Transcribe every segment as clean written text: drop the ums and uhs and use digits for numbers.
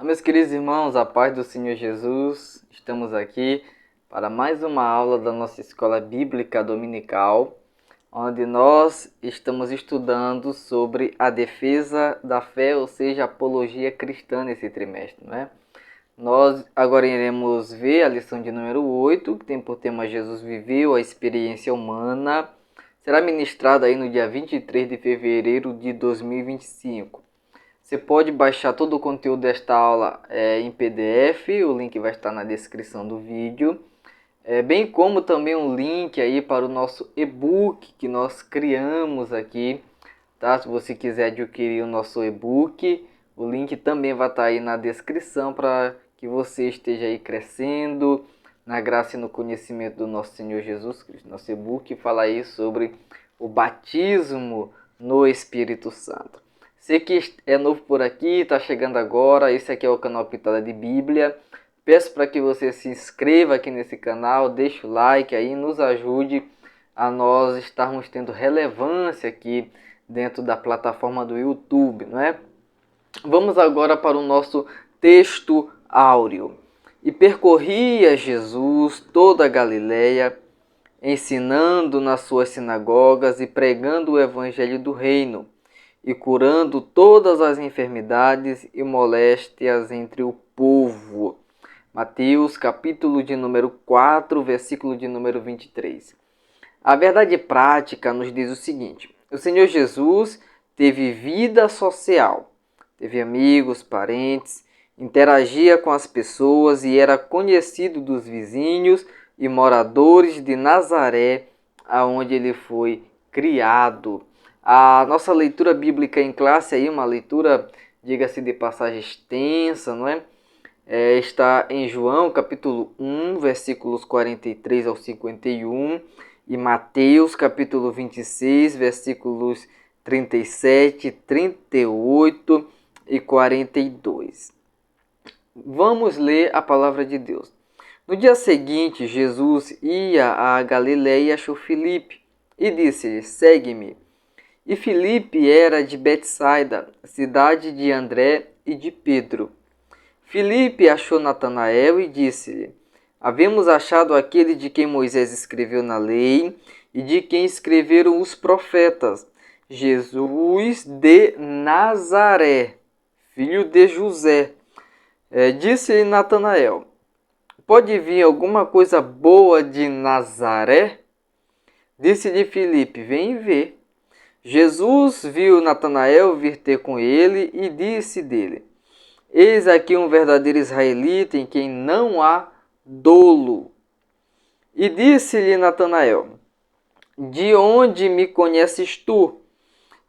Meus queridos irmãos, a paz do Senhor Jesus, estamos aqui para mais uma aula da nossa escola bíblica dominical, onde nós estamos estudando sobre a defesa da fé, ou seja, a apologia cristã nesse trimestre, não é? Nós agora iremos ver a lição de número 8, que tem por tema Jesus viveu a experiência humana. Será ministrada aí no dia 23 de fevereiro de 2025. Você pode baixar todo o conteúdo desta aula em PDF, o link vai estar na descrição do vídeo, bem como também um link aí para o nosso e-book que nós criamos aqui, tá? Se você quiser adquirir o nosso e-book, o link também vai estar aí na descrição para que você esteja aí crescendo na graça e no conhecimento do nosso Senhor Jesus Cristo. Nosso e-book fala aí sobre o batismo no Espírito Santo. Você que é novo por aqui, está chegando agora, esse aqui é o canal Pitada de Bíblia. Peço para que você se inscreva aqui nesse canal, deixe o like aí, nos ajude a nós estarmos tendo relevância aqui dentro da plataforma do YouTube, não é? Vamos agora para o nosso texto áureo. E percorria Jesus toda a Galileia, ensinando nas suas sinagogas e pregando o evangelho do reino, e curando todas as enfermidades e moléstias entre o povo. Mateus, capítulo de número 4, versículo de número 23. A verdade prática nos diz o seguinte: o Senhor Jesus teve vida social, teve amigos, parentes, interagia com as pessoas e era conhecido dos vizinhos e moradores de Nazaré, aonde ele foi criado. A nossa leitura bíblica em classe aí, uma leitura, diga-se de passagem, extensa, não é? Está em João, capítulo 1, versículos 43 ao 51, e Mateus, capítulo 26, versículos 37, 38 e 42. Vamos ler a palavra de Deus. No dia seguinte, Jesus ia a Galiléia e achou Filipe, e disse-lhe: segue-me. E Filipe era de Betsaida, cidade de André e de Pedro. Filipe achou Natanael e disse-lhe: havemos achado aquele de quem Moisés escreveu na lei e de quem escreveram os profetas, Jesus de Nazaré, filho de José. Disse-lhe Natanael: pode vir alguma coisa boa de Nazaré? Disse-lhe Filipe: vem e vê. Jesus viu Natanael vir ter com ele e disse dele: eis aqui um verdadeiro israelita em quem não há dolo. E disse-lhe Natanael: de onde me conheces tu?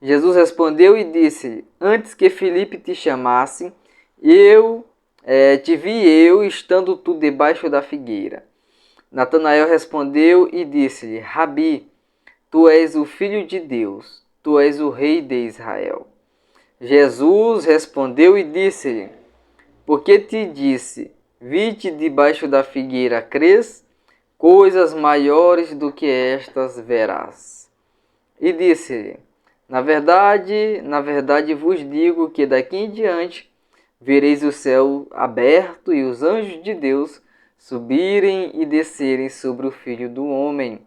Jesus respondeu e disse-lhe: antes que Filipe te chamasse, te vi estando tu debaixo da figueira. Natanael respondeu e disse-lhe: Rabi, tu és o Filho de Deus, tu és o Rei de Israel. Jesus respondeu e disse-lhe: porque te disse, vi-te debaixo da figueira, crês? Coisas maiores do que estas verás. E disse-lhe: na verdade vos digo que daqui em diante vereis o céu aberto e os anjos de Deus subirem e descerem sobre o Filho do Homem.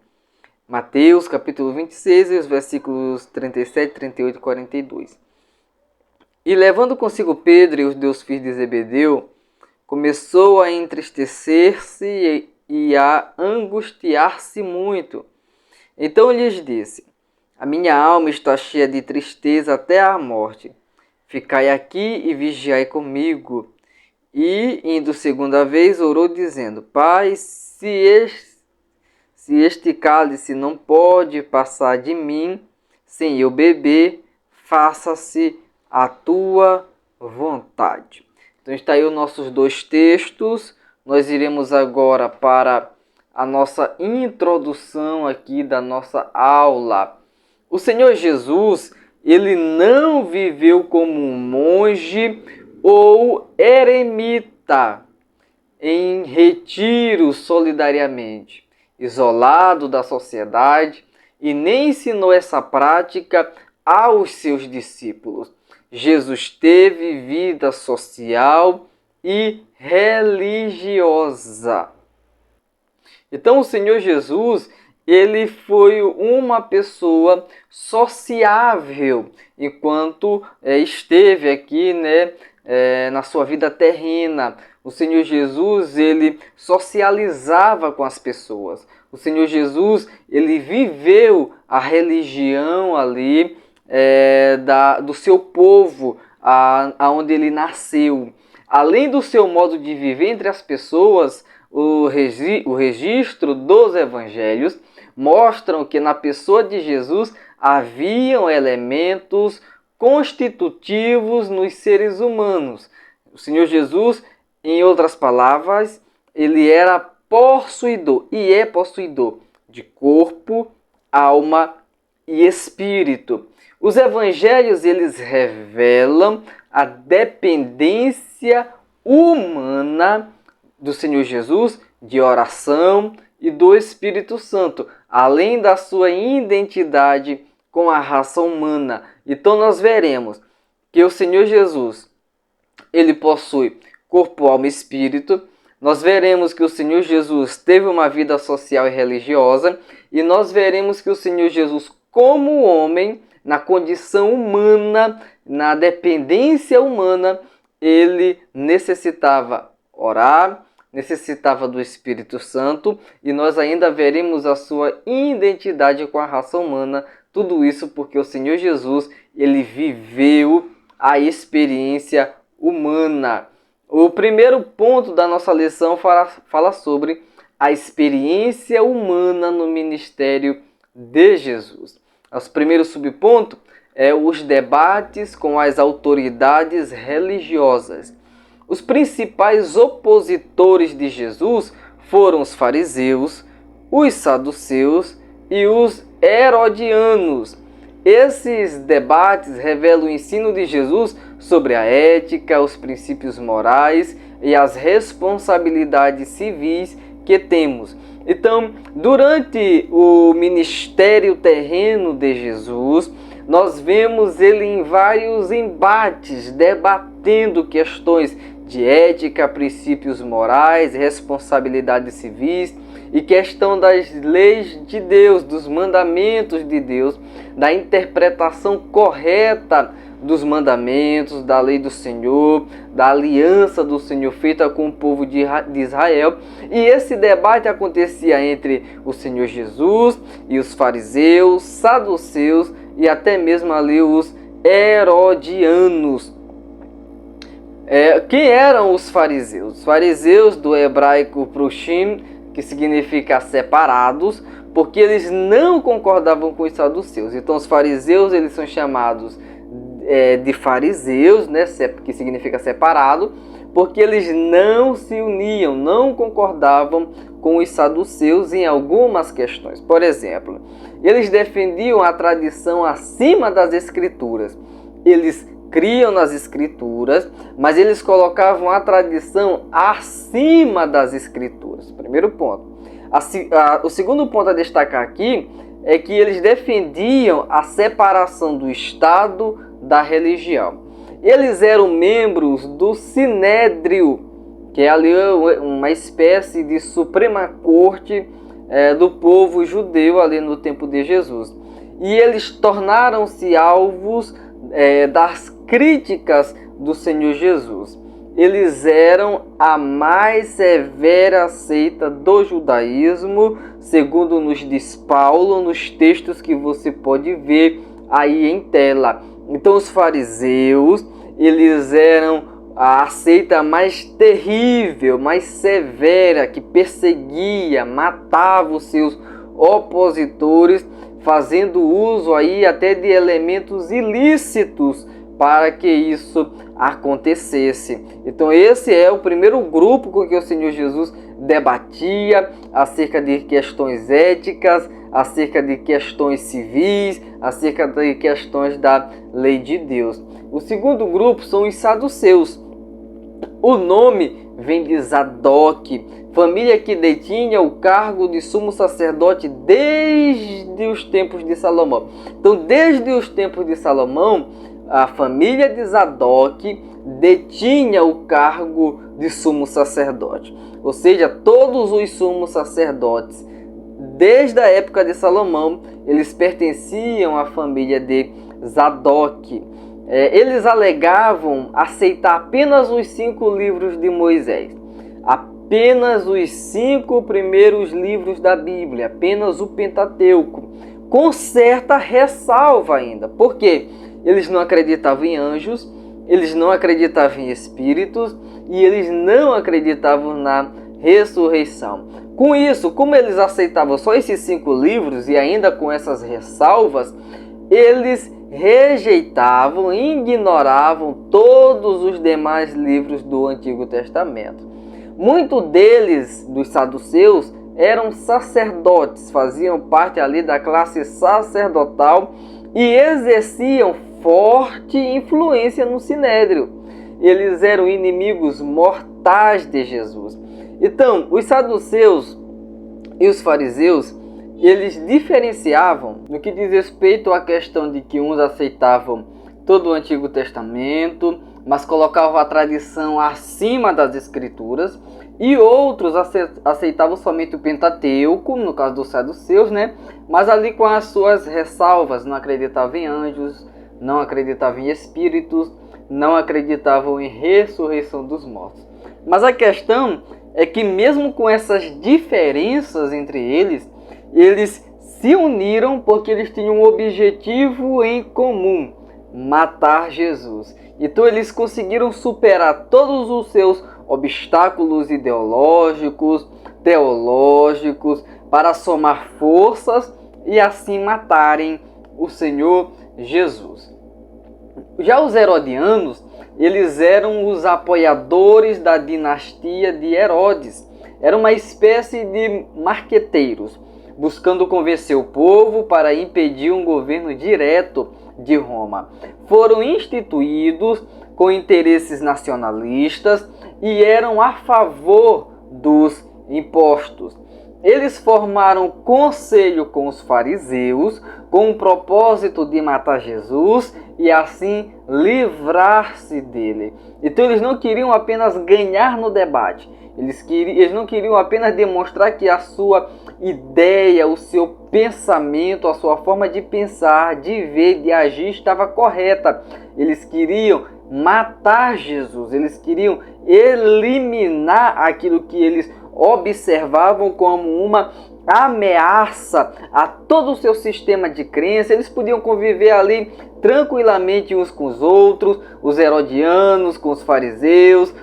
Mateus, capítulo 26, os versículos 37, 38 e 42. E levando consigo Pedro e os 2 filhos de Zebedeu, começou a entristecer-se e a angustiar-se muito. Então lhes disse: a minha alma está cheia de tristeza até a morte. Ficai aqui e vigiai comigo. E, indo segunda vez, orou, dizendo: Pai, se este cálice não pode passar de mim sem eu beber, faça-se a tua vontade. Então está aí os nossos 2 textos. Nós iremos agora para a nossa introdução aqui da nossa aula. O Senhor Jesus, ele não viveu como um monge ou eremita em retiro solidariamente, isolado da sociedade, e nem ensinou essa prática aos seus discípulos. Jesus teve vida social e religiosa. Então o Senhor Jesus, ele foi uma pessoa sociável enquanto esteve aqui, na sua vida terrena. O Senhor Jesus, ele socializava com as pessoas. O Senhor Jesus, ele viveu a religião ali do seu povo, aonde ele nasceu. Além do seu modo de viver entre as pessoas, o registro dos evangelhos mostram que na pessoa de Jesus haviam elementos constitutivos nos seres humanos. O Senhor Jesus, em outras palavras, ele era possuidor e é possuidor de corpo, alma e espírito. Os evangelhos, eles revelam a dependência humana do Senhor Jesus de oração e do Espírito Santo, além da sua identidade com a raça humana. Então nós veremos que o Senhor Jesus, ele possui corpo, alma e espírito. Nós veremos que o Senhor Jesus teve uma vida social e religiosa, e nós veremos que o Senhor Jesus, como homem, na condição humana, na dependência humana, ele necessitava orar, necessitava do Espírito Santo, e nós ainda veremos a sua identidade com a raça humana. Tudo isso porque o Senhor Jesus, ele viveu a experiência humana. O primeiro ponto da nossa lição fala sobre a experiência humana no ministério de Jesus. O primeiro subponto é os debates com as autoridades religiosas. Os principais opositores de Jesus foram os fariseus, os saduceus e os herodianos. Esses debates revelam o ensino de Jesus sobre a ética, os princípios morais e as responsabilidades civis que temos. Então, durante o ministério terreno de Jesus, nós vemos ele em vários embates, debatendo questões de ética, princípios morais, responsabilidades civis e questão das leis de Deus, dos mandamentos de Deus, da interpretação correta dos mandamentos, da lei do Senhor, da aliança do Senhor feita com o povo de Israel. E esse debate acontecia entre o Senhor Jesus e os fariseus, saduceus e até mesmo ali os herodianos. Quem eram os fariseus? Os fariseus, do hebraico prushim, que significa separados, porque eles não concordavam com os saduceus. Então os fariseus, eles são chamados de fariseus, que significa separado, porque eles não se uniam, não concordavam com os saduceus em algumas questões. Por exemplo, eles defendiam a tradição acima das escrituras. Eles criam nas escrituras, mas eles colocavam a tradição acima das escrituras. Primeiro ponto. O segundo ponto a destacar aqui é que eles defendiam a separação do Estado da religião. Eles eram membros do Sinédrio, que é ali uma espécie de Suprema Corte do povo judeu ali no tempo de Jesus. E eles tornaram-se alvos das críticas do Senhor Jesus. Eles eram a mais severa seita do judaísmo, segundo nos diz Paulo nos textos que você pode ver aí em tela. Então os fariseus, eles eram a seita mais terrível, mais severa, que perseguia, matava os seus opositores, fazendo uso aí até de elementos ilícitos para que isso acontecesse. Então esse é o primeiro grupo com que o Senhor Jesus debatia acerca de questões éticas, acerca de questões civis, acerca de questões da lei de Deus. O segundo grupo são os saduceus. O nome vem de Zadok, família que detinha o cargo de sumo sacerdote desde os tempos de Salomão. Então, desde os tempos de Salomão, a família de Zadok detinha o cargo de sumo sacerdote. Ou seja, todos os sumos sacerdotes, desde a época de Salomão, eles pertenciam à família de Zadok. Eles alegavam aceitar apenas os 5 livros de Moisés, apenas os 5 primeiros livros da Bíblia, apenas o Pentateuco, com certa ressalva ainda, porque eles não acreditavam em anjos, eles não acreditavam em espíritos e eles não acreditavam na ressurreição. Com isso, como eles aceitavam só esses 5 livros e ainda com essas ressalvas, eles rejeitavam e ignoravam todos os demais livros do Antigo Testamento. Muitos deles, dos saduceus, eram sacerdotes, faziam parte ali da classe sacerdotal e exerciam forte influência no Sinédrio. Eles eram inimigos mortais de Jesus. Então, os saduceus e os fariseus, eles diferenciavam no que diz respeito à questão de que uns aceitavam todo o Antigo Testamento, mas colocavam a tradição acima das Escrituras, e outros aceitavam somente o Pentateuco, no caso dos saduceus, mas ali com as suas ressalvas, não acreditavam em anjos, não acreditavam em espíritos, não acreditavam em ressurreição dos mortos. Mas a questão é que mesmo com essas diferenças entre eles se uniram porque eles tinham um objetivo em comum: matar Jesus. Então eles conseguiram superar todos os seus obstáculos ideológicos, teológicos, para somar forças e assim matarem o Senhor Jesus. Já os herodianos, eles eram os apoiadores da dinastia de Herodes. Era uma espécie de marqueteiros, buscando convencer o povo para impedir um governo direto de Roma. Foram instituídos com interesses nacionalistas e eram a favor dos impostos. Eles formaram conselho com os fariseus com o propósito de matar Jesus e assim livrar-se dele. Então eles não queriam apenas ganhar no debate, eles não queriam apenas demonstrar que a sua ideia, o seu pensamento, a sua forma de pensar, de ver, de agir estava correta. Eles queriam matar Jesus, eles queriam eliminar aquilo que eles observavam como uma ameaça a todo o seu sistema de crença. Eles podiam conviver ali tranquilamente uns com os outros, os herodianos com os fariseus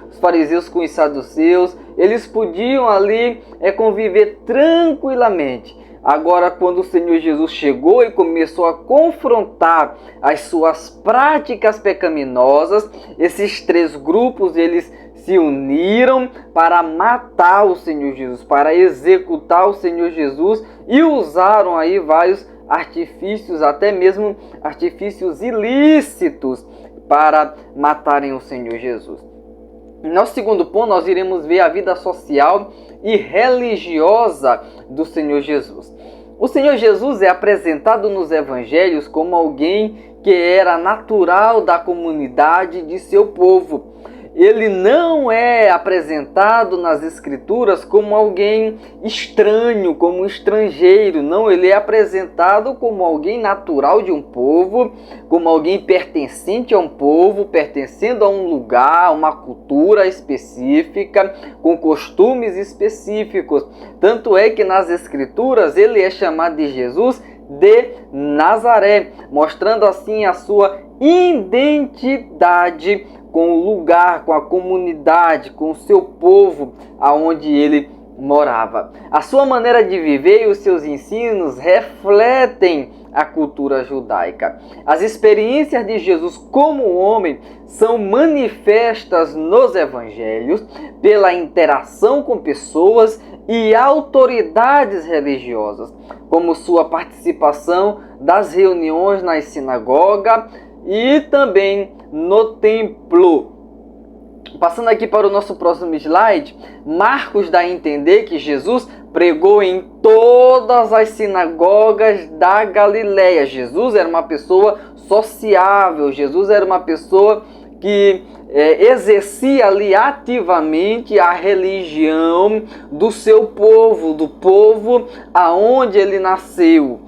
com os saduceus, eles podiam ali conviver tranquilamente. Agora, quando o Senhor Jesus chegou e começou a confrontar as suas práticas pecaminosas, esses 3 grupos, eles se uniram para matar o Senhor Jesus, para executar o Senhor Jesus, e usaram aí vários artifícios, até mesmo artifícios ilícitos, para matarem o Senhor Jesus. No segundo ponto, nós iremos ver a vida social e religiosa do Senhor Jesus. O Senhor Jesus é apresentado nos evangelhos como alguém que era natural da comunidade de seu povo. Ele não é apresentado nas Escrituras como alguém estranho, como um estrangeiro. Não, ele é apresentado como alguém natural de um povo, como alguém pertencente a um povo, pertencendo a um lugar, a uma cultura específica, com costumes específicos. Tanto é que nas Escrituras ele é chamado de Jesus de Nazaré, mostrando assim a sua identidade com o lugar, com a comunidade, com o seu povo aonde ele morava. A sua maneira de viver e os seus ensinos refletem a cultura judaica. As experiências de Jesus como homem são manifestas nos evangelhos pela interação com pessoas e autoridades religiosas, como sua participação das reuniões nas sinagogas e também no templo. Passando aqui para o nosso próximo slide, Marcos dá a entender que Jesus pregou em todas as sinagogas da Galileia. Jesus era uma pessoa sociável, Jesus era uma pessoa que exercia ali ativamente a religião do seu povo, do povo aonde ele nasceu.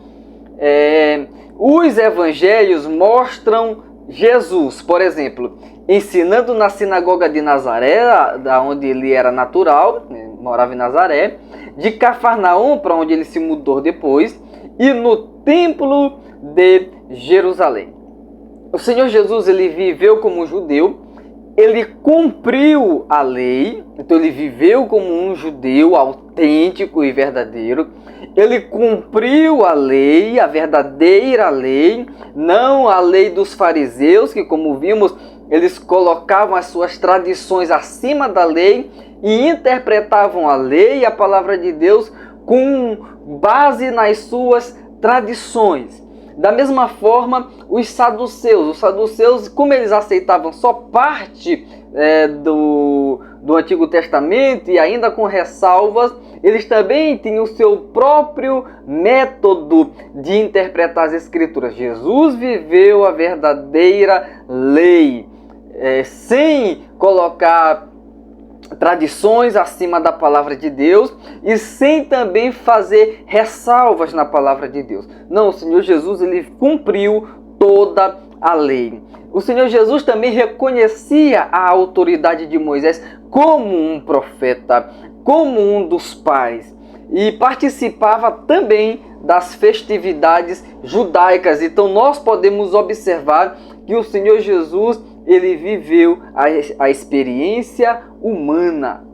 Os evangelhos mostram Jesus, por exemplo, ensinando na sinagoga de Nazaré, da onde ele era natural, morava em Nazaré, de Cafarnaum, para onde ele se mudou depois, e no templo de Jerusalém. O Senhor Jesus, ele viveu como judeu, ele cumpriu a lei, então ele viveu como um judeu autêntico e verdadeiro. Ele cumpriu a lei, a verdadeira lei, não a lei dos fariseus, que, como vimos, eles colocavam as suas tradições acima da lei e interpretavam a lei e a palavra de Deus com base nas suas tradições. Da mesma forma, os saduceus, como eles aceitavam só parte do Antigo Testamento e ainda com ressalvas, eles também tinham o seu próprio método de interpretar as Escrituras. Jesus viveu a verdadeira lei, sem colocar tradições acima da palavra de Deus e sem também fazer ressalvas na palavra de Deus. Não, o Senhor Jesus, ele cumpriu toda a lei. O Senhor Jesus também reconhecia a autoridade de Moisés como um profeta, como um dos pais, e participava também das festividades judaicas. Então nós podemos observar que o Senhor Jesus, ele viveu a experiência humana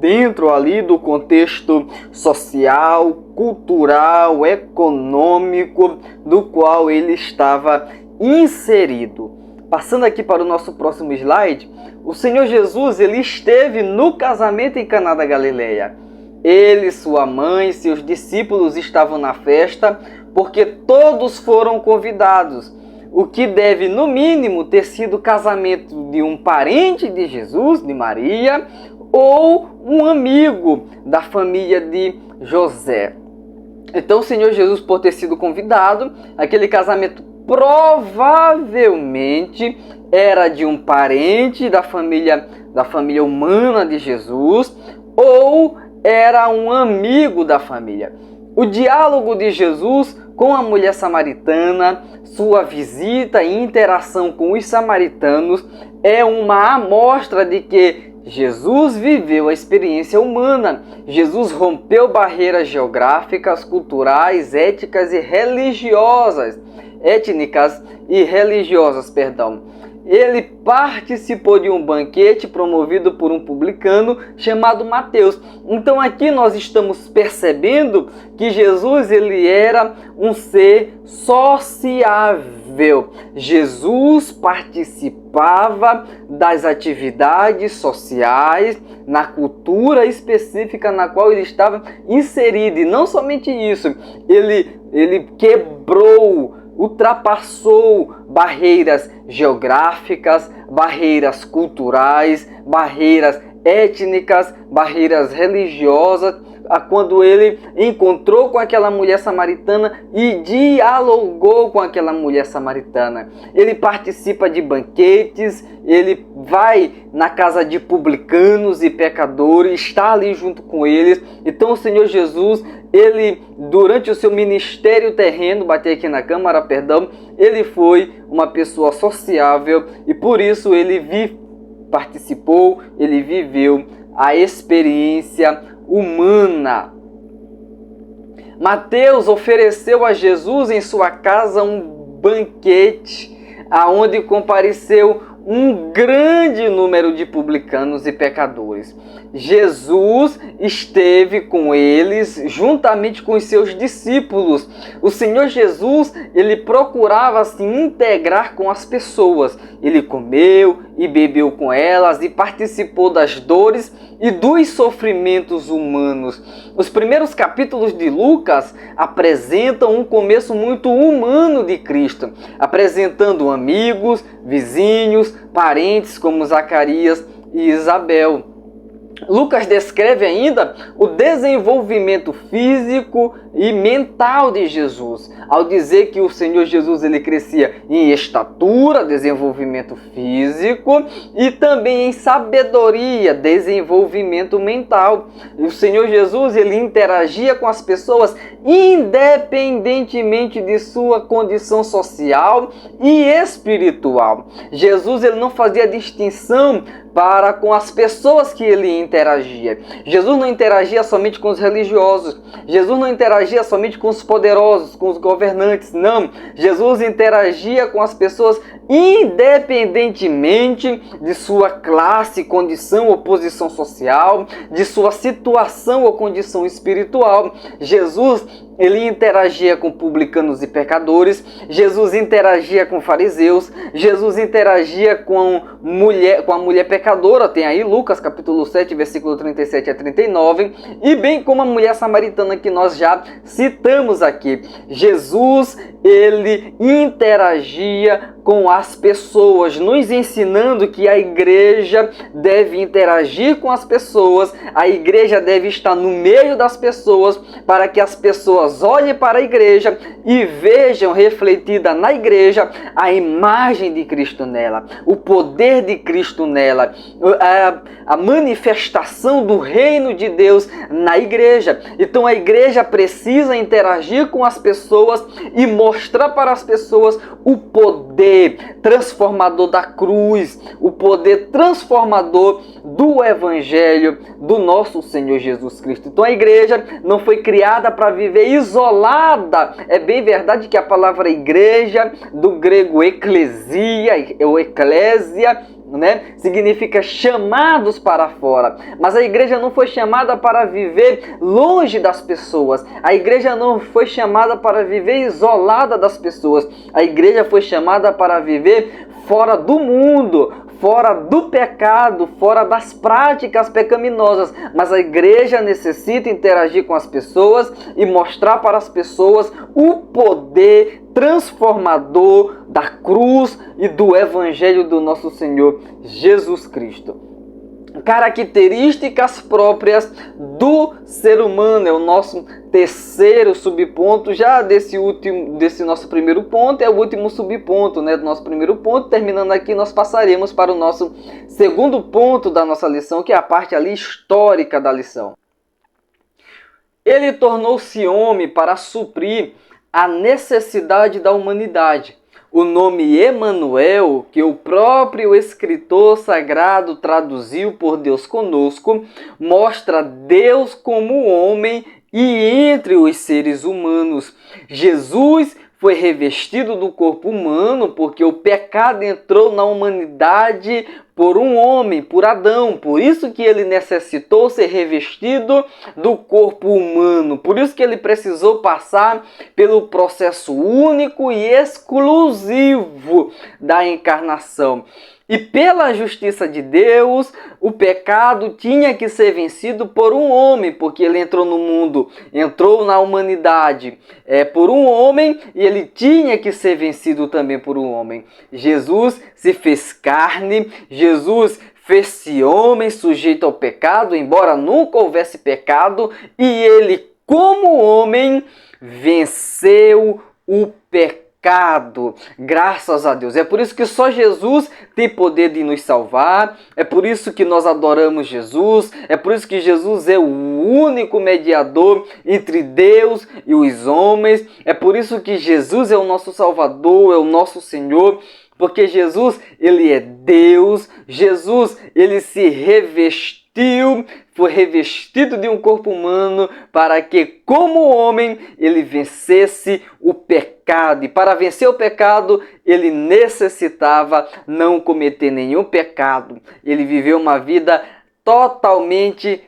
dentro ali do contexto social, cultural, econômico do qual ele estava inserido. Passando aqui para o nosso próximo slide, o Senhor Jesus, ele esteve no casamento em Caná da Galileia. Ele, sua mãe, seus discípulos estavam na festa porque todos foram convidados. O que deve, no mínimo, ter sido o casamento de um parente de Jesus, de Maria, ou um amigo da família de José. Então, o Senhor Jesus, por ter sido convidado, aquele casamento provavelmente era de um parente da família humana de Jesus, ou era um amigo da família. O diálogo de Jesus com a mulher samaritana, sua visita e interação com os samaritanos é uma amostra de que Jesus viveu a experiência humana. Jesus rompeu barreiras geográficas, culturais, étnicas e religiosas. Ele participou de um banquete promovido por um publicano chamado Mateus. Então aqui nós estamos percebendo que Jesus, ele era um ser sociável. Jesus participava das atividades sociais na cultura específica na qual ele estava inserido. E não somente isso, ele ultrapassou barreiras geográficas, barreiras culturais, barreiras étnicas, barreiras religiosas, quando ele encontrou com aquela mulher samaritana e dialogou com aquela mulher samaritana. Ele participa de banquetes, ele vai na casa de publicanos e pecadores, está ali junto com eles. Então o Senhor Jesus, ele, durante o seu ministério terreno, ele foi uma pessoa sociável e por isso ele participou, ele viveu a experiência humana. Mateus ofereceu a Jesus em sua casa um banquete, aonde compareceu um grande número de publicanos e pecadores. Jesus esteve com eles, juntamente com os seus discípulos. O Senhor Jesus, ele procurava se integrar com as pessoas. Ele comeu, e bebeu com elas e participou das dores e dos sofrimentos humanos. Os primeiros capítulos de Lucas apresentam um começo muito humano de Cristo, apresentando amigos, vizinhos, parentes como Zacarias e Isabel. Lucas descreve ainda o desenvolvimento físico e mental de Jesus, ao dizer que o Senhor Jesus ele crescia em estatura, desenvolvimento físico, e também em sabedoria, desenvolvimento mental. E o Senhor Jesus ele interagia com as pessoas independentemente de sua condição social e espiritual. Jesus ele não fazia distinção para com as pessoas que ele interagia. Jesus não interagia somente com os religiosos. Jesus não interagia somente com os poderosos, com os governantes. Não. Jesus interagia com as pessoas independentemente de sua classe, condição ou posição social, de sua situação ou condição espiritual. Jesus ele interagia com publicanos e pecadores, Jesus interagia com fariseus, Jesus interagia com a mulher pecadora, tem aí Lucas capítulo 7, versículo 37 a 39, e bem como a mulher samaritana que nós já citamos aqui. Jesus, ele interagia com as pessoas, nos ensinando que a igreja deve interagir com as pessoas, a igreja deve estar no meio das pessoas, para que as pessoas olhem para a igreja e vejam refletida na igreja a imagem de Cristo nela, o poder de Cristo nela, a manifestação do reino de Deus na igreja. Então a igreja precisa interagir com as pessoas e mostrar para as pessoas o poder transformador da cruz, o poder transformador do Evangelho do nosso Senhor Jesus Cristo. Então a igreja não foi criada para viver isolada. É bem verdade que a palavra igreja, do grego eclesia, ou eclésia, significa chamados para fora. Mas a igreja não foi chamada para viver longe das pessoas. A igreja não foi chamada para viver isolada das pessoas. A igreja foi chamada para viver fora do mundo, fora do pecado, fora das práticas pecaminosas. Mas a igreja necessita interagir com as pessoas e mostrar para as pessoas o poder transformador da cruz e do Evangelho do nosso Senhor Jesus Cristo. Características próprias do ser humano é o nosso terceiro subponto. Já desse nosso primeiro ponto é o último subponto, do nosso primeiro ponto. Terminando aqui, nós passaremos para o nosso segundo ponto da nossa lição, que é a parte ali histórica da lição. Ele tornou-se homem para suprir a necessidade da humanidade. O nome Emanuel, que o próprio escritor sagrado traduziu por Deus conosco, mostra Deus como homem e entre os seres humanos. Jesus foi revestido do corpo humano porque o pecado entrou na humanidade por um homem, por Adão. Por isso que ele necessitou ser revestido do corpo humano. Por isso que ele precisou passar pelo processo único e exclusivo da encarnação. E pela justiça de Deus, o pecado tinha que ser vencido por um homem, porque ele entrou no mundo, entrou na humanidade por um homem, e ele tinha que ser vencido também por um homem. Jesus se fez carne, Jesus fez-se homem sujeito ao pecado, embora nunca houvesse pecado, e ele, como homem, venceu o pecado. Graças a Deus. É por isso que só Jesus tem poder de nos salvar. É por isso que nós adoramos Jesus. É por isso que Jesus é o único mediador entre Deus e os homens. É por isso que Jesus é o nosso Salvador, é o nosso Senhor. Porque Jesus, ele é Deus. Jesus, ele se revestiu, foi revestido de um corpo humano para que, como homem, ele vencesse o pecado. E para vencer o pecado, ele necessitava não cometer nenhum pecado. Ele viveu uma vida totalmente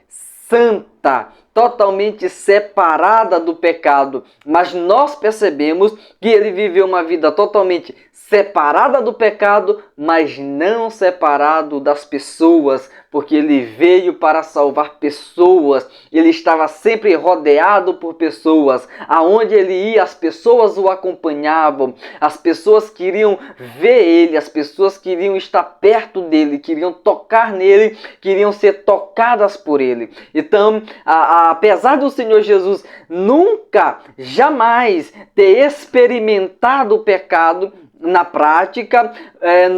santa. santa, totalmente separada do pecado. Mas nós percebemos que ele viveu uma vida totalmente separada do pecado, mas não separado das pessoas, porque ele veio para salvar pessoas. Ele estava sempre rodeado por pessoas. Aonde ele ia, as pessoas o acompanhavam. As pessoas queriam ver ele, as pessoas queriam estar perto dele, queriam tocar nele, queriam ser tocadas por ele. Então, apesar do Senhor Jesus nunca, jamais ter experimentado o pecado na prática,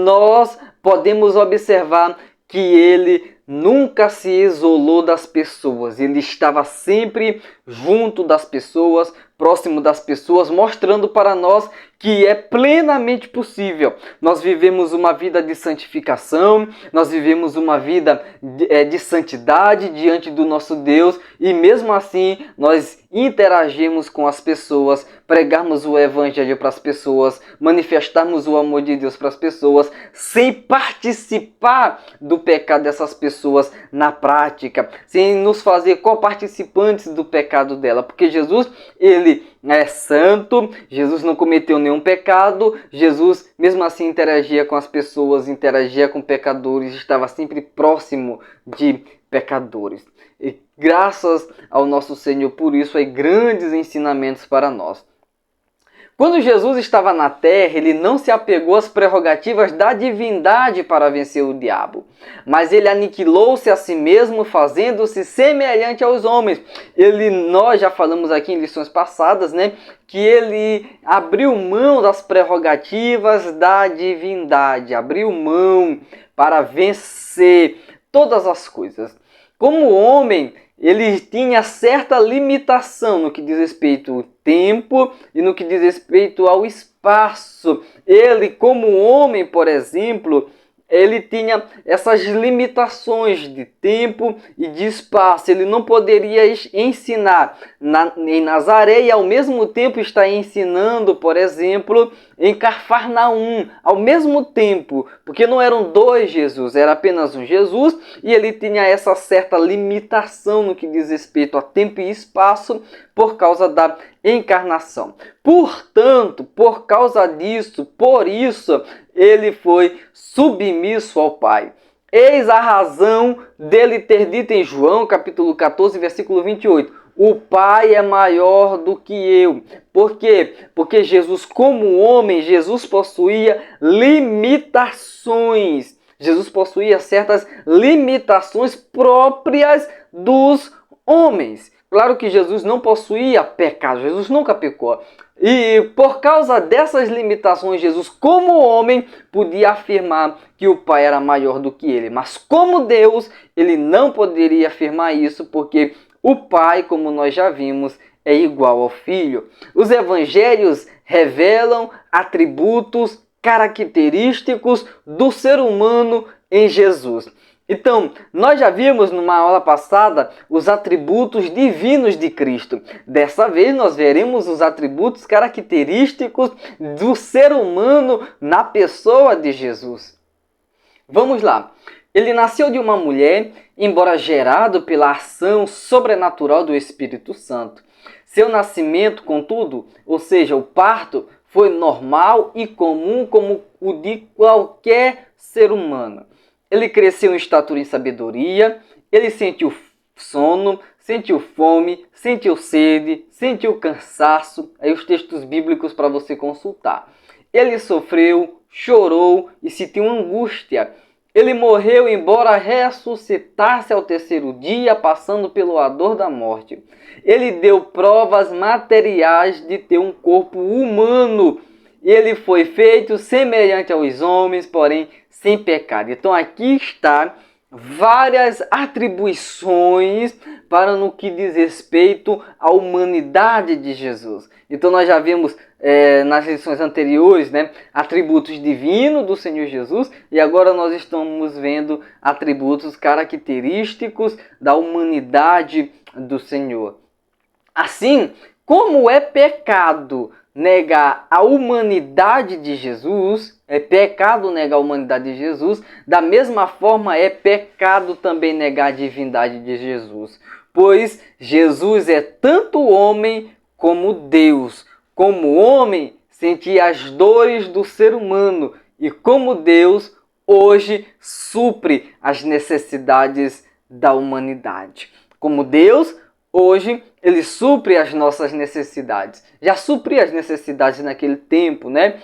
nós podemos observar que ele nunca se isolou das pessoas. Ele estava sempre junto das pessoas, próximo das pessoas, mostrando para nós que é plenamente possível. Nós vivemos uma vida de santificação, nós vivemos uma vida de santidade diante do nosso Deus, e mesmo assim nós interagimos com as pessoas, pregarmos o evangelho para as pessoas, manifestarmos o amor de Deus para as pessoas, sem participar do pecado dessas pessoas na prática, sem nos fazer coparticipantes do pecado dela, porque Jesus, ele é santo, Jesus não cometeu nenhum pecado, Jesus mesmo assim interagia com as pessoas, interagia com pecadores, estava sempre próximo de pecadores. E graças ao nosso Senhor por isso, há grandes ensinamentos para nós. Quando Jesus estava na terra, ele não se apegou às prerrogativas da divindade para vencer o diabo, mas ele aniquilou-se a si mesmo, fazendo-se semelhante aos homens. Nós já falamos aqui em lições passadas, que ele abriu mão das prerrogativas da divindade, abriu mão para vencer todas as coisas. Como homem, ele tinha certa limitação no que diz respeito ao tempo e no que diz respeito ao espaço. Ele, como homem, por exemplo, ele tinha essas limitações de tempo e de espaço. Ele não poderia ensinar em Nazaré e ao mesmo tempo estar ensinando, por exemplo, em Cafarnaum, ao mesmo tempo, porque não eram dois Jesus, era apenas um Jesus, e ele tinha essa certa limitação no que diz respeito a tempo e espaço por causa da encarnação. Portanto, por causa disso, por isso, ele foi submisso ao Pai. Eis a razão dele ter dito em João, capítulo 14, versículo 28, o Pai é maior do que eu. Por quê? Porque Jesus, como homem, Jesus possuía limitações. Jesus possuía certas limitações próprias dos homens. Claro que Jesus não possuía pecado, Jesus nunca pecou. E por causa dessas limitações, Jesus, como homem, podia afirmar que o Pai era maior do que ele. Mas como Deus, ele não poderia afirmar isso, porque o Pai, como nós já vimos, é igual ao Filho. Os evangelhos revelam atributos característicos do ser humano em Jesus. Então, nós já vimos numa aula passada os atributos divinos de Cristo. Dessa vez nós veremos os atributos característicos do ser humano na pessoa de Jesus. Vamos lá. Ele nasceu de uma mulher, embora gerado pela ação sobrenatural do Espírito Santo. Seu nascimento, contudo, ou seja, o parto, foi normal e comum como o de qualquer ser humano. Ele cresceu em estatura e sabedoria, ele sentiu sono, sentiu fome, sentiu sede, sentiu cansaço. Aí os textos bíblicos para você consultar. Ele sofreu, chorou e sentiu angústia. Ele morreu, embora ressuscitasse ao terceiro dia, passando pelo ardor da morte. Ele deu provas materiais de ter um corpo humano. Ele foi feito semelhante aos homens, porém sem pecado. Então aqui está várias atribuições para no que diz respeito à humanidade de Jesus. Então nós já vimos nas lições anteriores, atributos divinos do Senhor Jesus, e agora nós estamos vendo atributos característicos da humanidade do Senhor. Assim, como é pecado negar a humanidade de Jesus, é pecado negar a humanidade de Jesus, da mesma forma é pecado também negar a divindade de Jesus. pois Jesus é tanto homem como Deus. Como homem, sentia as dores do ser humano e como Deus, hoje supre as necessidades da humanidade. Como Deus, hoje, Ele supre as nossas necessidades. Já supria as necessidades naquele tempo, né?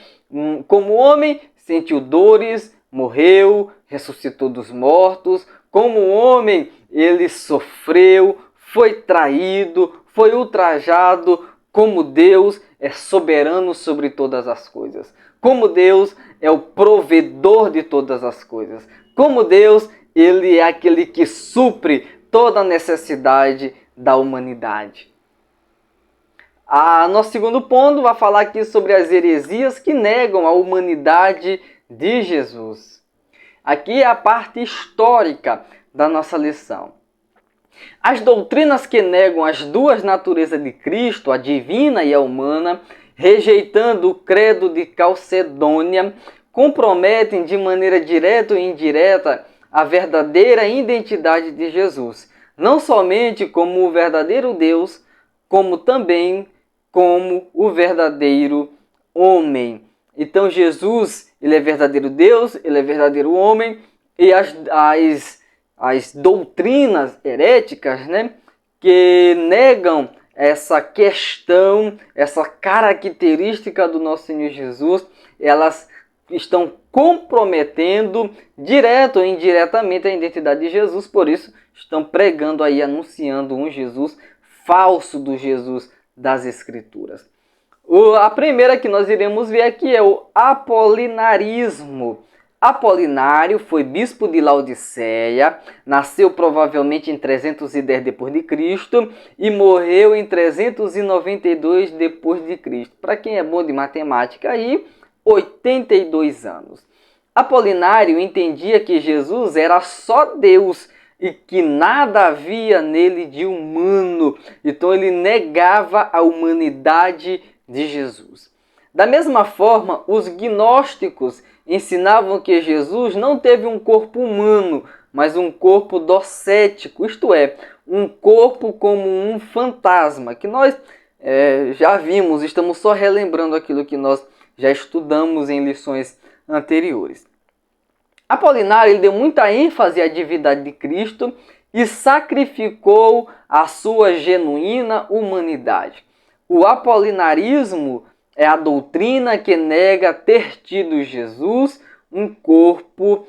Como homem, sentiu dores, morreu, ressuscitou dos mortos. Como homem, Ele sofreu, foi traído, foi ultrajado. Como Deus é soberano sobre todas as coisas. Como Deus é o provedor de todas as coisas. Como Deus, Ele é aquele que supre toda a necessidade da humanidade. Nosso segundo ponto vai falar aqui sobre as heresias que negam a humanidade de Jesus. Aqui é a parte histórica da nossa lição. As doutrinas que negam as duas naturezas de Cristo, a divina e a humana, rejeitando o credo de Calcedônia, comprometem de maneira direta ou indireta a verdadeira identidade de Jesus, não somente como o verdadeiro Deus, como também como o verdadeiro homem. Então Jesus, Ele é verdadeiro Deus, Ele é verdadeiro homem, e as doutrinas heréticas, né, que negam essa questão, essa característica do nosso Senhor Jesus, elas estão comprometendo direto ou indiretamente a identidade de Jesus, por isso estão pregando aí, anunciando um Jesus falso do Jesus das Escrituras. A primeira que nós iremos ver aqui é o apolinarismo. Apolinário foi bispo de Laodiceia, nasceu provavelmente em 310 d.C. e morreu em 392 d.C. Para quem é bom de matemática aí, 82 anos. Apolinário entendia que Jesus era só Deus e que nada havia nele de humano. Então ele negava a humanidade de Jesus. Da mesma forma, os gnósticos ensinavam que Jesus não teve um corpo humano, mas um corpo docético, isto é, um corpo como um fantasma, que nós já vimos, estamos só relembrando aquilo que nós já estudamos em lições anteriores. Apolinário ele deu muita ênfase à divindade de Cristo e sacrificou a sua genuína humanidade. O apolinarismo é a doutrina que nega ter tido Jesus um corpo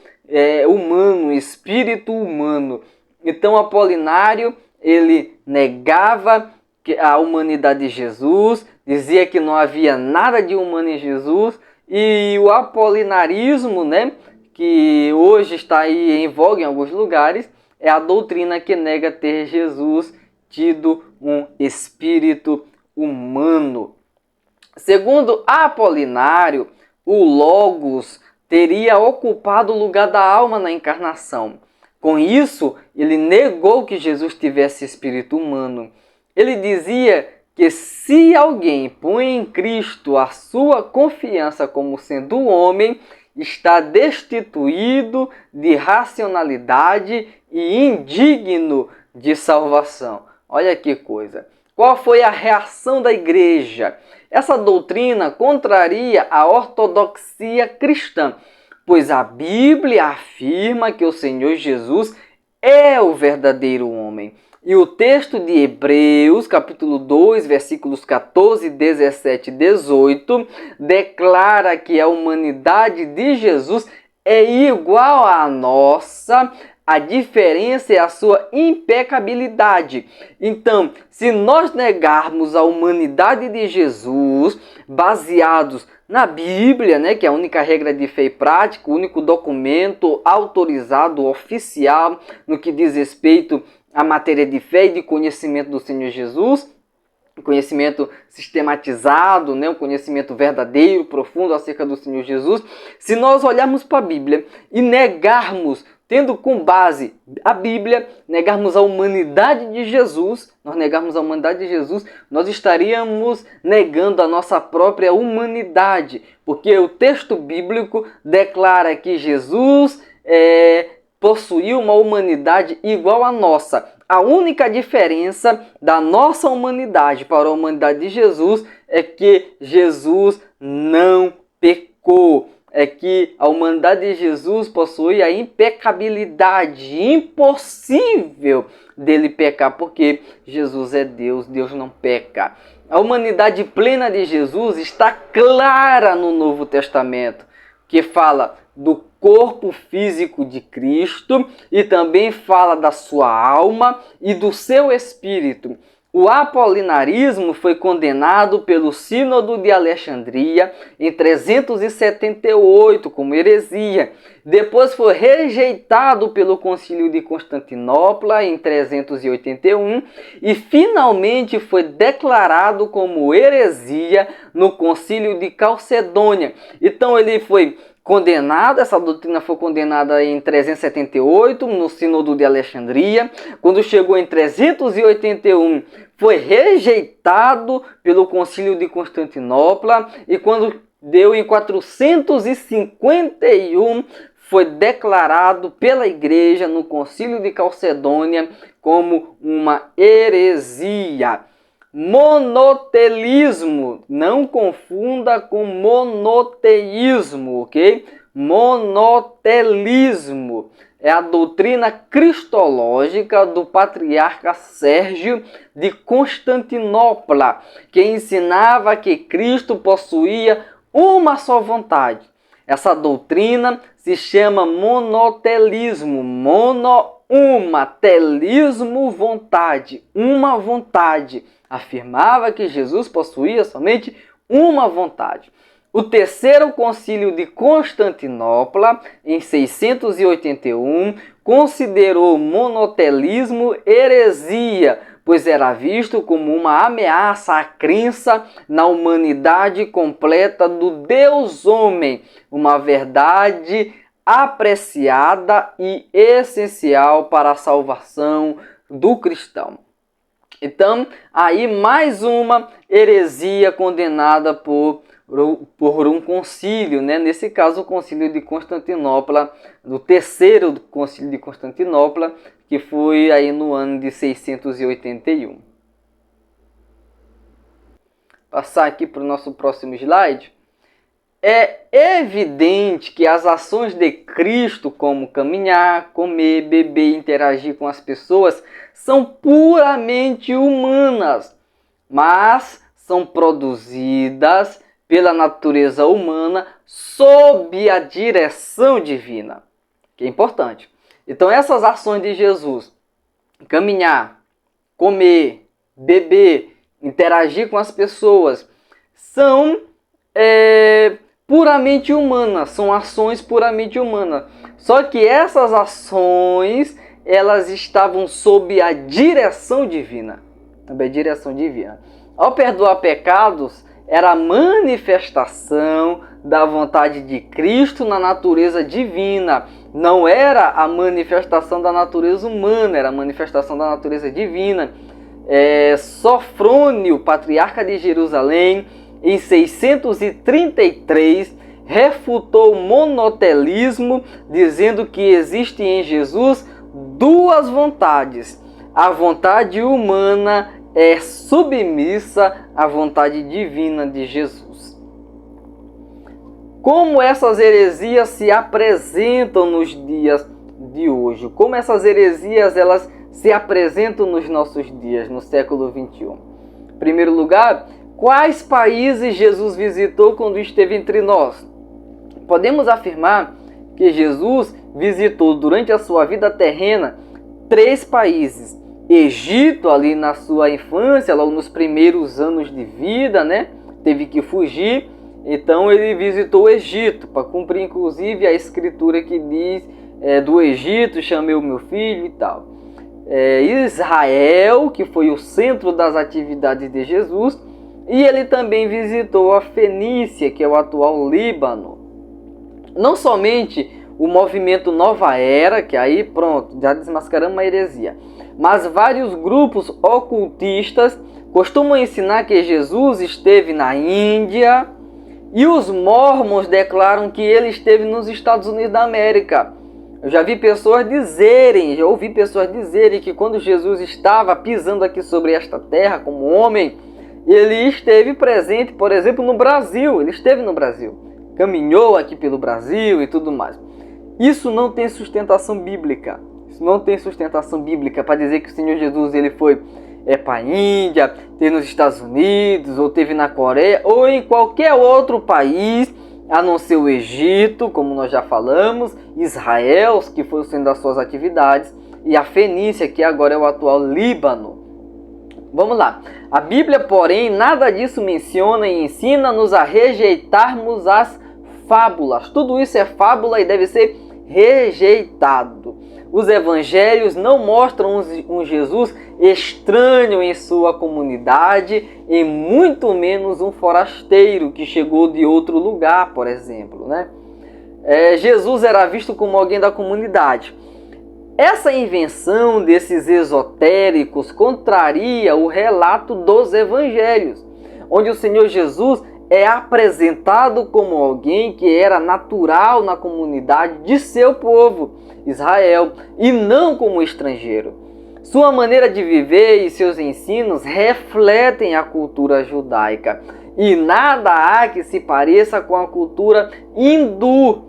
humano, espírito humano. Então Apolinário ele negava a humanidade de Jesus, dizia que não havia nada de humano em Jesus, e o apolinarismo, né, que hoje está aí em voga em alguns lugares, é a doutrina que nega ter Jesus tido um espírito humano. Segundo Apolinário, o Logos teria ocupado o lugar da alma na encarnação. Com isso, ele negou que Jesus tivesse espírito humano. Ele dizia que se alguém põe em Cristo a sua confiança como sendo homem, está destituído de racionalidade e indigno de salvação. Olha que coisa. Qual foi a reação da igreja? Essa doutrina contraria a ortodoxia cristã, pois a Bíblia afirma que o Senhor Jesus é o verdadeiro homem. E o texto de Hebreus, capítulo 2, versículos 14, 17 e 18, declara que a humanidade de Jesus é igual à nossa, a diferença é a sua impecabilidade. Então, se nós negarmos a humanidade de Jesus, baseados na Bíblia, né, que é a única regra de fé e prática, o único documento autorizado, oficial, no que diz respeito à matéria de fé e de conhecimento do Senhor Jesus, conhecimento sistematizado, né, um conhecimento verdadeiro, profundo acerca do Senhor Jesus. Se nós olharmos para a Bíblia e negarmos, tendo com base a Bíblia, negarmos a humanidade de Jesus, nós estaríamos negando a nossa própria humanidade, porque o texto bíblico declara que Jesus possuía uma humanidade igual à nossa. A única diferença da nossa humanidade para a humanidade de Jesus é que Jesus não pecou. É que a humanidade de Jesus possui a impecabilidade, impossível dele pecar, porque Jesus é Deus, Deus não peca. A humanidade plena de Jesus está clara no Novo Testamento, que fala do corpo físico de Cristo e também fala da sua alma e do seu espírito. O apolinarismo foi condenado pelo Sínodo de Alexandria em 378 como heresia. Depois foi rejeitado pelo Concílio de Constantinopla em 381 e finalmente foi declarado como heresia no Concílio de Calcedônia. Então ele foi condenado, essa doutrina foi condenada em 378 no Sínodo de Alexandria. Quando chegou em 381, foi rejeitado pelo Concílio de Constantinopla e quando deu em 451, foi declarado pela Igreja no Concílio de Calcedônia como uma heresia. Monoteísmo, não confunda com monoteísmo, ok? Monoteísmo é a doutrina cristológica do patriarca Sérgio de Constantinopla, que ensinava que Cristo possuía uma só vontade. Essa doutrina se chama monoteísmo, teísmo, vontade, uma vontade. Afirmava que Jesus possuía somente uma vontade. O terceiro concílio de Constantinopla, em 681, considerou o monoteísmo heresia, pois era visto como uma ameaça à crença na humanidade completa do Deus-homem, uma verdade apreciada e essencial para a salvação do cristão. Então, aí mais uma heresia condenada por um concílio, né? Nesse caso, o concílio de Constantinopla, o terceiro concílio de Constantinopla, que foi aí no ano de 681. Passar aqui para o nosso próximo slide. É evidente que as ações de Cristo, como caminhar, comer, beber, interagir com as pessoas, são puramente humanas, mas são produzidas pela natureza humana sob a direção divina, que é importante. Então essas ações de Jesus, caminhar, comer, beber, interagir com as pessoas, são puramente humanas, são ações puramente humanas. Só que essas ações, elas estavam sob a direção divina. Também a direção divina. Ao perdoar pecados, era a manifestação da vontade de Cristo na natureza divina. Não era a manifestação da natureza humana, era a manifestação da natureza divina. Sofrônio, patriarca de Jerusalém, em 633, refutou o monoteísmo, dizendo que existe em Jesus duas vontades. A vontade humana é submissa à vontade divina de Jesus. Como essas heresias se apresentam nos dias de hoje? Como essas heresias elas se apresentam nos nossos dias, no século 21? Em primeiro lugar, quais países Jesus visitou quando esteve entre nós? Podemos afirmar que Jesus visitou durante a sua vida terrena 3 países. Egito, ali na sua infância, logo nos primeiros anos de vida, né? Teve que fugir, então ele visitou o Egito, para cumprir inclusive a escritura que diz do Egito chamei o meu filho e tal. Israel, que foi o centro das atividades de Jesus, e ele também visitou a Fenícia, que é o atual Líbano. Não somente o movimento Nova Era, que aí pronto, já desmascaramos uma heresia, mas vários grupos ocultistas costumam ensinar que Jesus esteve na Índia e os mormons declaram que ele esteve nos Estados Unidos da América. Eu já ouvi pessoas dizerem que quando Jesus estava pisando aqui sobre esta terra como homem, ele esteve presente, por exemplo, no Brasil. Ele esteve no Brasil, caminhou aqui pelo Brasil e tudo mais. Isso não tem sustentação bíblica. Isso não tem sustentação bíblica para dizer que o Senhor Jesus ele foi para a Índia, teve nos Estados Unidos, ou teve na Coreia, ou em qualquer outro país, a não ser o Egito, como nós já falamos, Israel, que foi o centro das suas atividades, e a Fenícia, que agora é o atual Líbano. Vamos lá. A Bíblia, porém, nada disso menciona e ensina-nos a rejeitarmos as fábulas. Tudo isso é fábula e deve ser rejeitado. Os evangelhos não mostram um Jesus estranho em sua comunidade e muito menos um forasteiro que chegou de outro lugar, por exemplo, né? Jesus era visto como alguém da comunidade. Essa invenção desses esotéricos contraria o relato dos evangelhos, onde o Senhor Jesus é apresentado como alguém que era natural na comunidade de seu povo, Israel, e não como estrangeiro. Sua maneira de viver e seus ensinos refletem a cultura judaica, e nada há que se pareça com a cultura hindu.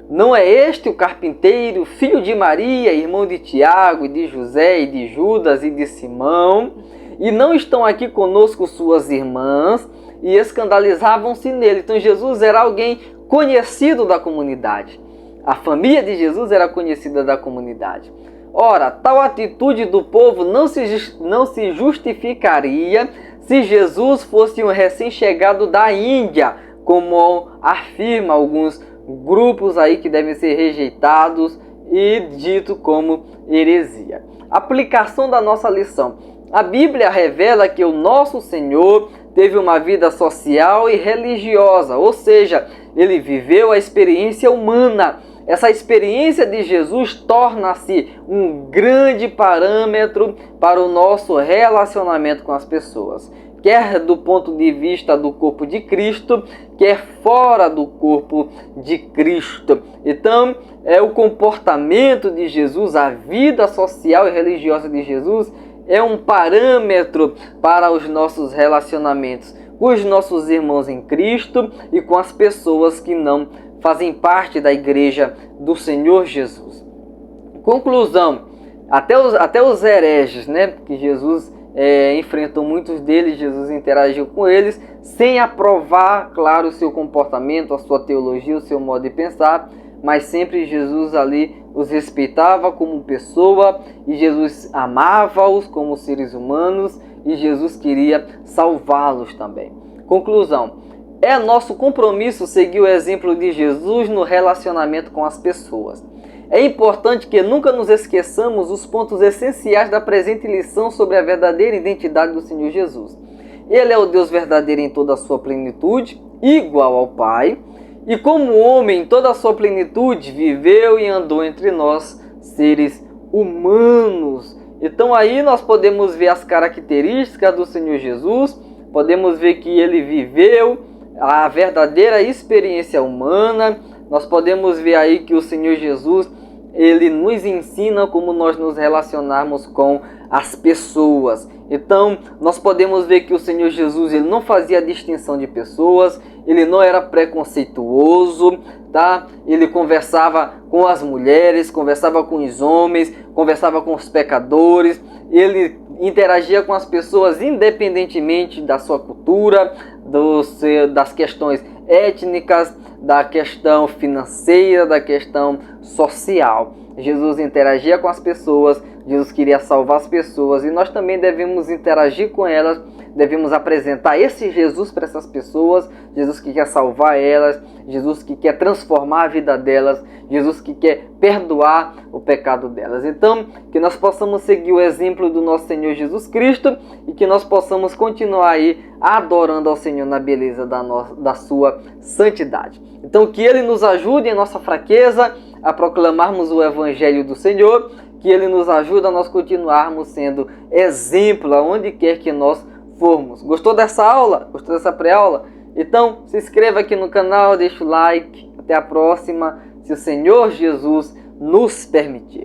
Não é este o carpinteiro, filho de Maria, irmão de Tiago, e de José, e de Judas, e de Simão? E não estão aqui conosco suas irmãs? E escandalizavam-se nele. Então Jesus era alguém conhecido da comunidade. A família de Jesus era conhecida da comunidade. Ora, tal atitude do povo não se justificaria se Jesus fosse um recém-chegado da Índia, como afirma alguns grupos aí que devem ser rejeitados e dito como heresia. Aplicação da nossa lição. A Bíblia revela que o nosso Senhor teve uma vida social e religiosa, ou seja, ele viveu a experiência humana. Essa experiência de Jesus torna-se um grande parâmetro para o nosso relacionamento com as pessoas, quer do ponto de vista do corpo de Cristo, quer fora do corpo de Cristo. Então, o comportamento de Jesus, a vida social e religiosa de Jesus, é um parâmetro para os nossos relacionamentos com os nossos irmãos em Cristo e com as pessoas que não fazem parte da igreja do Senhor Jesus. Conclusão, até os hereges, né, que Jesus enfrentou muitos deles, Jesus interagiu com eles, sem aprovar, claro, o seu comportamento, a sua teologia, o seu modo de pensar, mas sempre Jesus ali os respeitava como pessoa e Jesus amava-os como seres humanos e Jesus queria salvá-los também. Conclusão, é nosso compromisso seguir o exemplo de Jesus no relacionamento com as pessoas. É importante que nunca nos esqueçamos os pontos essenciais da presente lição sobre a verdadeira identidade do Senhor Jesus. Ele é o Deus verdadeiro em toda a sua plenitude, igual ao Pai, e como homem em toda a sua plenitude viveu e andou entre nós, seres humanos. Então aí nós podemos ver as características do Senhor Jesus, podemos ver que ele viveu a verdadeira experiência humana. Nós podemos ver aí que o Senhor Jesus, ele nos ensina como nós nos relacionarmos com as pessoas. Então, nós podemos ver que o Senhor Jesus, ele não fazia distinção de pessoas, ele não era preconceituoso, tá? Ele conversava com as mulheres, conversava com os homens, conversava com os pecadores, ele interagia com as pessoas independentemente da sua cultura, das questões étnicas, da questão financeira, da questão social. Jesus interagia com as pessoas, Jesus queria salvar as pessoas e nós também devemos interagir com elas, devemos apresentar esse Jesus para essas pessoas, Jesus que quer salvar elas, Jesus que quer transformar a vida delas, Jesus que quer perdoar o pecado delas. Então, que nós possamos seguir o exemplo do nosso Senhor Jesus Cristo e que nós possamos continuar aí adorando ao Senhor na beleza da sua santidade. Então, que Ele nos ajude em nossa fraqueza a proclamarmos o Evangelho do Senhor, que Ele nos ajude a nós continuarmos sendo exemplo aonde quer que nós formos. Gostou dessa aula? Gostou dessa pré-aula? Então, se inscreva aqui no canal, deixa o like. Até a próxima. Se o Senhor Jesus nos permitir.